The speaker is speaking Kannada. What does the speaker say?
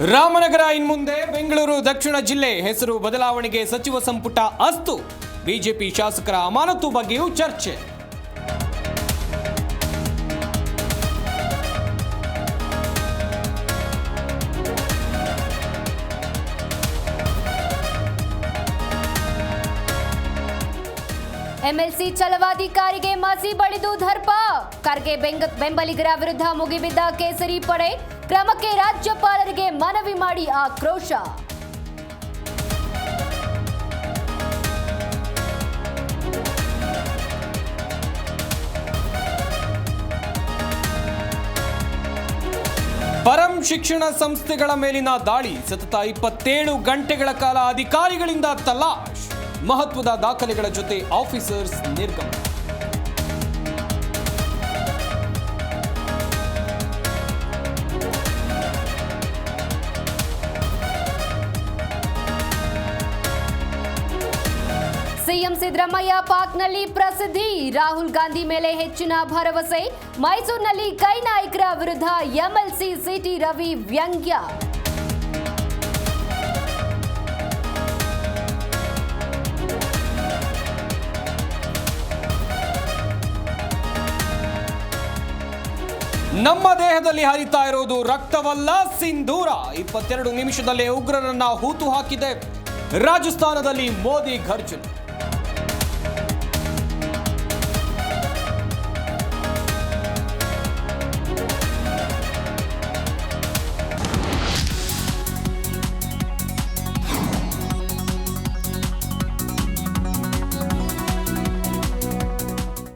ರಾಮನಗರ ಇನ್ಮುಂದೆ ಬೆಂಗಳೂರು ದಕ್ಷಿಣ ಜಿಲ್ಲೆ ಹೆಸರು ಬದಲಾವಣೆಗೆ ಸಚಿವ ಸಂಪುಟ ಅಸ್ತು. ಬಿಜೆಪಿ ಶಾಸಕರ ಅಮಾನತು ಬಗ್ಗೆಯೂ ಚರ್ಚೆ. ಎಂಎಲ್ಸಿ ಛಲವಾಧಿಕಾರಿಗೆ ಮಸಿ ಬಳಿದು ದರ್ಪ. ಖರ್ಗೆ ಬೆಂಬಲಿಗರ ವಿರುದ್ಧ ಮುಗಿಬಿದ್ದ ಕೇಸರಿ ಪಡೆ. ಕ್ರಮಕ್ಕೆ ರಾಜ್ಯಪಾಲರಿಗೆ ಮನವಿ ಮಾಡಿ ಆಕ್ರೋಶ. ಪರಂ ಶಿಕ್ಷಣ ಸಂಸ್ಥೆಗಳ ಮೇಲಿನ ದಾಳಿ. ಸತತ 27 ಗಂಟೆಗಳ ಕಾಲ ಅಧಿಕಾರಿಗಳಿಂದ ತಲಾಶ್. ಮಹತ್ವದ ದಾಖಲೆಗಳ ಜೊತೆ ಆಫೀಸರ್ಸ್ ನಿರ್ಗಮನ. ಸಿಎಂ ಸಿದ್ದರಾಮಯ್ಯ ಪಾಕ್ನಲ್ಲಿ ಪ್ರಸಿದ್ಧಿ. ರಾಹುಲ್ ಗಾಂಧಿ ಮೇಲೆ ಹೆಚ್ಚಿನ ಭರವಸೆ. ಮೈಸೂರಿನಲ್ಲಿ ಕೈ ನಾಯಕರ ವಿರುದ್ಧ ಎಂಎಲ್ಸಿ ಸಿಟಿ ರವಿ ವ್ಯಂಗ್ಯ. ನಮ್ಮ ದೇಹದಲ್ಲಿ ಹರಿತಾ ಇರೋದು ರಕ್ತವಲ್ಲ ಸಿಂಧೂರ. 22 ನಿಮಿಷದಲ್ಲೇ ಉಗ್ರರನ್ನ ಹೂತು ಹಾಕಿದೆ. ರಾಜಸ್ಥಾನದಲ್ಲಿ ಮೋದಿ ಘರ್ಜನೆ.